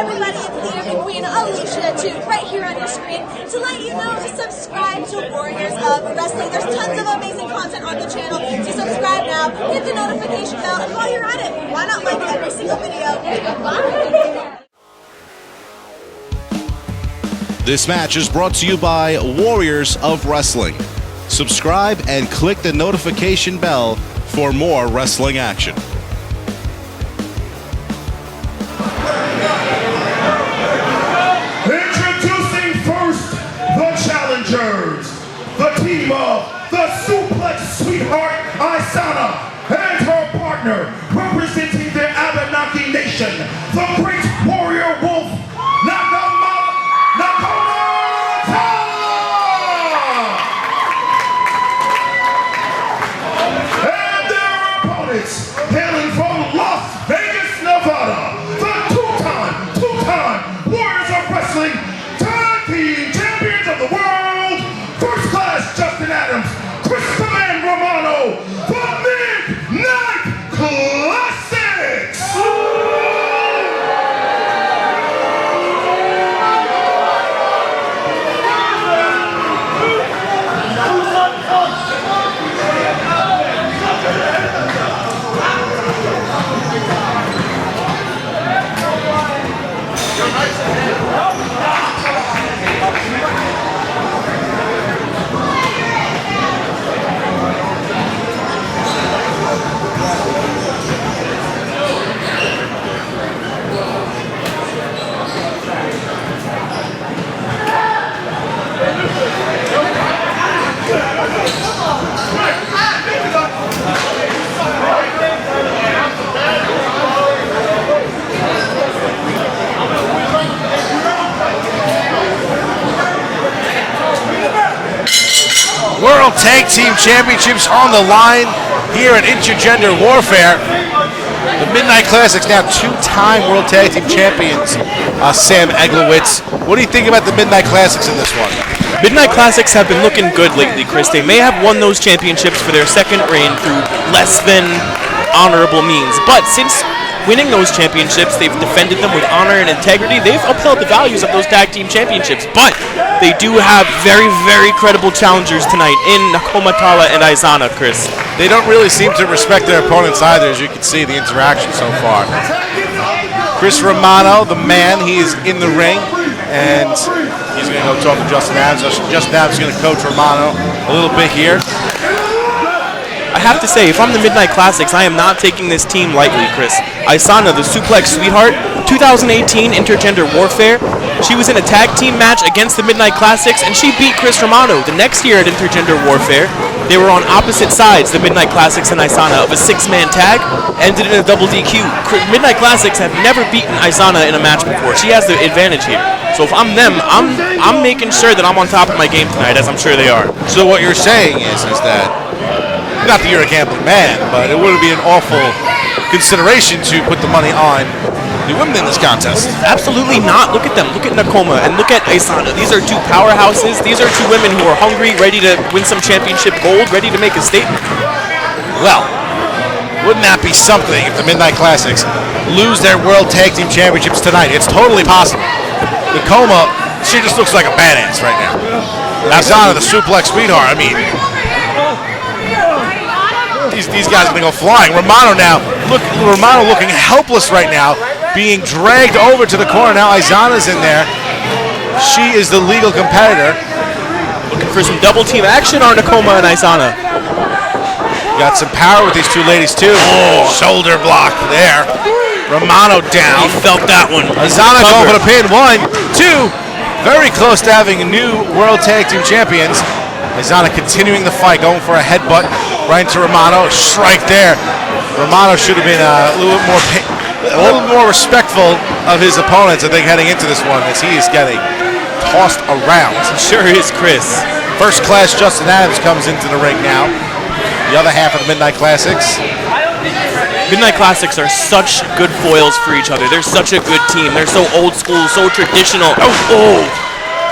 everybody, it's the American Queen, Alicia, too, right here on your screen, to let you know to subscribe to Warriors of Wrestling. There's tons of amazing content on the channel, so subscribe now, hit the notification bell, and while you're at it, why not like every single video? Bye! This match is brought to you by Warriors of Wrestling. Subscribe and click the notification bell for more wrestling action. Introducing first the challengers, the team of the Suplex Sweetheart Isana and her partner, representing the Abenaki Nation, the Great Warrior Wolf Nakoma Tala, and their opponents, hailing from Las Vegas, Nevada, the two-time Warriors of Wrestling Tag Team Champions of the World, First Class Justin Adams, and Romano, the Midnight Classics! World Tag Team Championships on the line here at Intergender Warfare. The Midnight Classics now two-time World Tag Team Champions, Sam Eglowitz. What do you think about the Midnight Classics in this one? Midnight Classics have been looking good lately, Chris. They may have won those championships for their second reign through less than honorable means, but since winning those championships, they've defended them with honor and integrity. They've upheld the values of those tag team championships, but they do have very, very credible challengers tonight in Nakoma Tala and Isana, Chris. They don't really seem to respect their opponents either, as you can see the interaction so far. Chris Romano, the man, he is in the ring, and he's going to go talk to Justin Adams. Justin Adams is going to coach Romano a little bit here. I have to say, if I'm the Midnight Classics, I am not taking this team lightly, Chris. Isana, the Suplex Sweetheart, 2018 Intergender Warfare. She was in a tag team match against the Midnight Classics, and she beat Chris Romano. The next year at Intergender Warfare, they were on opposite sides, the Midnight Classics and Isana, of a six-man tag, ended in a double DQ. Midnight Classics have never beaten Isana in a match before. She has the advantage here. So if I'm them, I'm making sure that I'm on top of my game tonight, as I'm sure they are. So what you're saying is that, not that you're a gambling man, but it would be an awful consideration to put the money on the women in this contest. Absolutely not. Look at them. Look at Nakoma and look at Isana. These are two powerhouses. These are two women who are hungry, ready to win some championship gold, ready to make a statement. Well, wouldn't that be something if the Midnight Classics lose their World Tag Team Championships tonight? It's totally possible. Nakoma, she just looks like a badass right now. Isana, the Suplex Sweetheart, I mean, these guys are going to go flying. Romano looking helpless right now, being dragged over to the corner. Now Isana's in there. She is the legal competitor. Looking for some double team action on Nakoma and Isana. Got some power with these two ladies too. Oh, shoulder block there. Romano down. He felt that one. Isana going for the pin. 1, 2. Very close to having new World Tag Team Champions. Isana continuing the fight, going for a headbutt right into Romano. Strike there. Romano should have been a little bit more respectful of his opponents, I think, heading into this one, as he is getting tossed around. Sure is, Chris. First Class Justin Adams comes into the ring now. The other half of the Midnight Classics. Midnight Classics are such good foils for each other. They're such a good team. They're so old school, so traditional. Oh!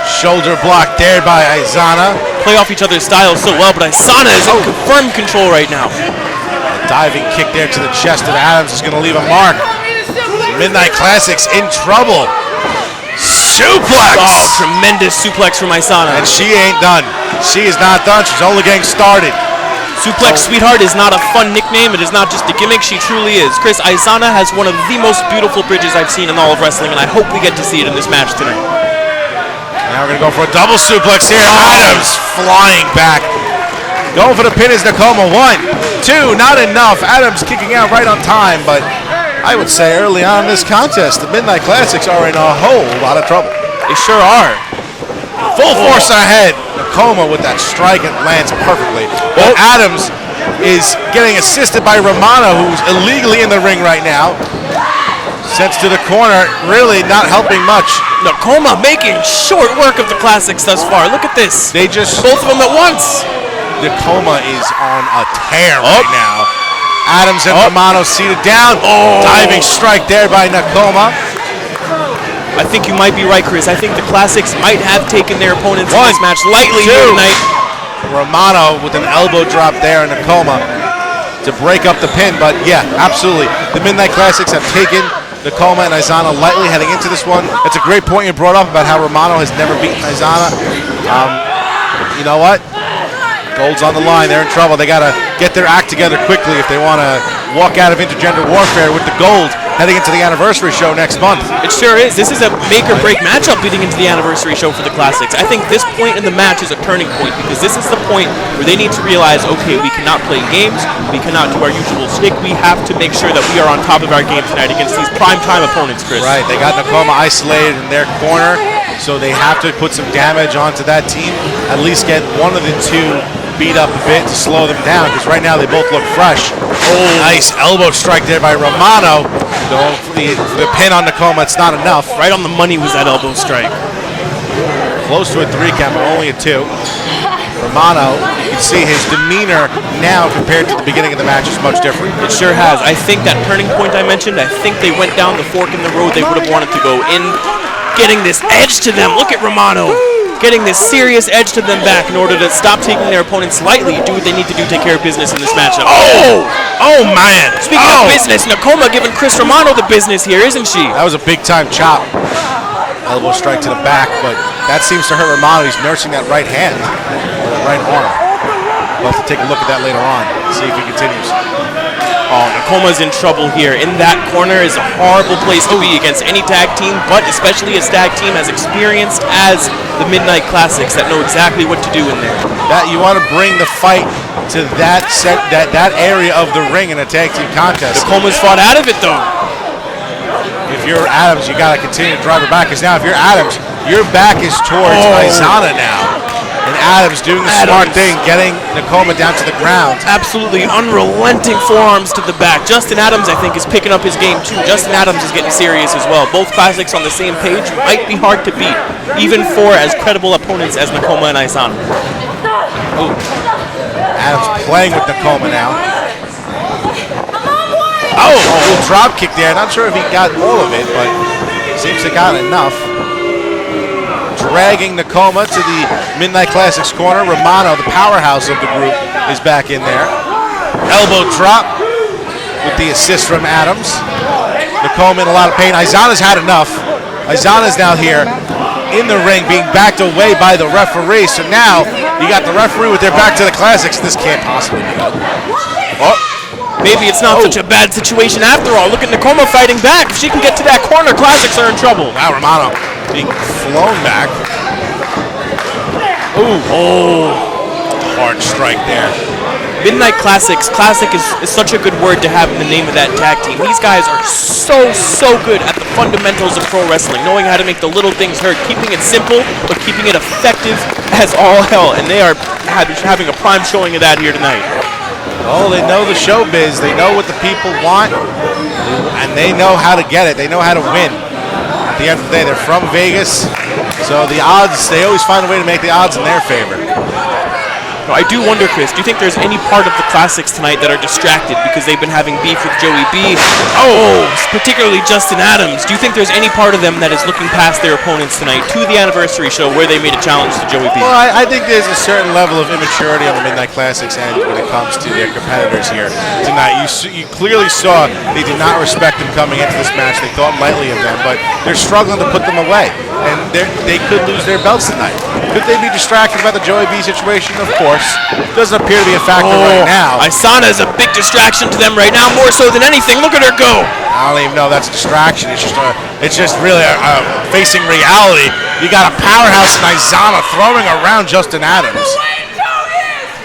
Shoulder block there by Isana. Play off each other's styles so well, but Isana is in confirmed control right now. Diving kick there to the chest of Adams is going to leave a mark. Midnight Classics in trouble. Suplex! Oh, tremendous suplex from Isana. And she ain't done. She is not done. She's only getting started. Suplex Sweetheart is not a fun nickname. It is not just a gimmick. She truly is. Chris, Isana has one of the most beautiful bridges I've seen in all of wrestling, and I hope we get to see it in this match tonight. Now we're going to go for a double suplex here. Adams flying back. Going for the pin is Nakoma. 1, 2, not enough. Adams kicking out right on time, but I would say early on in this contest, the Midnight Classics are in a whole lot of trouble. They sure are. Full force ahead. Nakoma with that strike, it lands perfectly. But Adams is getting assisted by Romano, who's illegally in the ring right now. Sets to the corner, really not helping much. Nakoma making short work of the Classics thus far. Look at this. They just... Both of them at once. Nakoma is on a tear right now. Adams and Romano seated down. Diving strike there by Nakoma. I think you might be right, Chris. I think the Classics might have taken their opponents in this match lightly here tonight. Romano with an elbow drop there in Nakoma to break up the pin, but yeah, absolutely. The Midnight Classics have taken Nakoma and Isana lightly heading into this one. It's a great point you brought up about how Romano has never beaten Isana. You know what? Gold's on the line. They're in trouble. They got to get their act together quickly if they want to walk out of Intergender Warfare with the gold heading into the anniversary show next month. It sure is. This is a make-or-break matchup leading into the anniversary show for the Classics. I think this point in the match is a turning point because this is the point where they need to realize, okay, we cannot play games, we cannot do our usual shtick, we have to make sure that we are on top of our game tonight against these prime-time opponents, Chris. Right, they got Nakoma isolated in their corner, so they have to put some damage onto that team, at least get one of the two beat up a bit to slow them down, because right now they both look fresh. Nice elbow strike there by Romano. Going for the pin on Nakoma, it's not enough. Right on the money was that elbow strike. Close to a 3 count, but only a 2. Romano, you can see his demeanor now compared to the beginning of the match is much different. It sure has. I think that turning point I mentioned, I think they went down the fork in the road they would have wanted to go in, getting this edge to them. Look at Romano. Getting this serious edge to them back in order to stop taking their opponents lightly, do what they need to do, take care of business in this matchup. Oh man! Speaking of business, Nakoma giving Chris Romano the business here, isn't she? That was a big time chop. Elbow strike to the back, but that seems to hurt Romano. He's nursing that right hand, or that right arm. We'll have to take a look at that later on, see if he continues. Oh, Nakoma's in trouble here. In that corner is a horrible place to be against any tag team, but especially a tag team as experienced as the Midnight Classics that know exactly what to do in there. That you want to bring the fight to that area of the ring in a tag team contest. Nakoma's fought out of it though. If you're Adams, you got to continue to drive her back, because now if you're Adams, your back is towards Isana now. And Adams doing the smart thing, getting Nakoma down to the ground. Absolutely unrelenting forearms to the back. Justin Adams, I think, is picking up his game too. Justin Adams is getting serious as well. Both Classics on the same page might be hard to beat, even for as credible opponents as Nakoma and Isana. Adams playing with Nakoma now. Little drop kick there. Not sure if he got all of it, but seems to got enough. Dragging Nakoma to the Midnight Classics corner. Romano, the powerhouse of the group, is back in there. Elbow drop with the assist from Adams. Nakoma in a lot of pain. Isana's had enough. Isana's now here in the ring being backed away by the referee. So now you got the referee with their back to the Classics. This can't possibly be good. Maybe it's not such a bad situation after all. Look at Nakoma fighting back. If she can get to that corner, Classics are in trouble. Wow, Romano being flown back. Hard strike there. Midnight Classics. Classic is such a good word to have in the name of that tag team. These guys are so good at the fundamentals of pro wrestling, knowing how to make the little things hurt, keeping it simple, but keeping it effective as all hell. And they are having a prime showing of that here tonight. Oh, they know the showbiz. They know what the people want, and they know how to get it. They know how to win. At the end of the day, they're from Vegas, so the odds, they always find a way to make the odds in their favor. Now, I do wonder, Chris, do you think there's any part of the Classics tonight that are distracted because they've been having beef with Joey B? Oh, particularly Justin Adams. Do you think there's any part of them that is looking past their opponents tonight to the anniversary show where they made a challenge to Joey B? Well, I think there's a certain level of immaturity on the Midnight Classics end when it comes to their competitors here tonight. You clearly saw they did not respect them coming into this match. They thought lightly of them, but they're struggling to put them away, and they could lose their belts tonight. Could they be distracted by the Joey B situation? Of course. Doesn't appear to be a factor right now. Isana is a big distraction to them right now, more so than anything. Look at her go. I don't even know that's a distraction. It's just really facing reality. You got a powerhouse in Isana throwing around Justin Adams.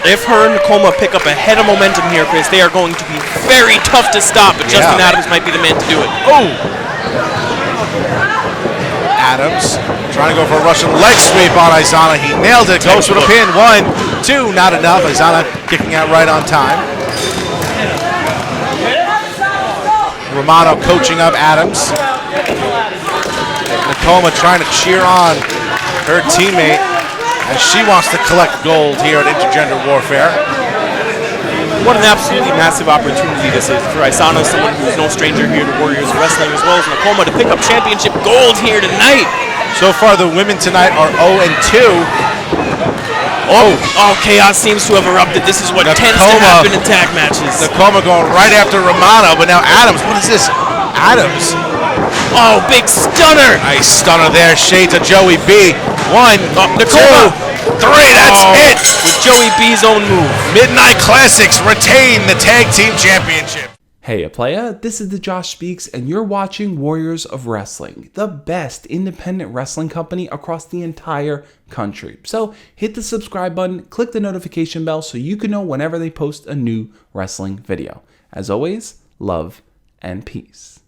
If her and Nakoma pick up a head of momentum here, Chris, they are going to be very tough to stop, but Justin Adams might be the man to do it. Oh! Adams trying to go for a Russian leg sweep on Isana. He nailed it. Goes for the pin. 1, 2, not enough. Isana kicking out right on time. Romano coaching up Adams. Nakoma trying to cheer on her teammate as she wants to collect gold here at Intergender Warfare. What an absolutely massive opportunity this is for Isana, someone who's no stranger here to Warriors Wrestling, as well as Nakoma, to pick up championship gold here tonight. So far, the women tonight are 0-2. Oh, chaos seems to have erupted. This is what tends to happen in tag matches. Nakoma going right after Romano, but now Adams. What is this? Adams. Oh, big stunner. Nice stunner there. Shades of Joey B. 1, Nakoma. 2, 3. That's it. With Joey B's own move. Midnight Classics retain the Tag Team Championship. Hey, playa, this is the Josh Speaks, and you're watching Warriors of Wrestling, the best independent wrestling company across the entire country. So hit the subscribe button, click the notification bell so you can know whenever they post a new wrestling video. As always, love and peace.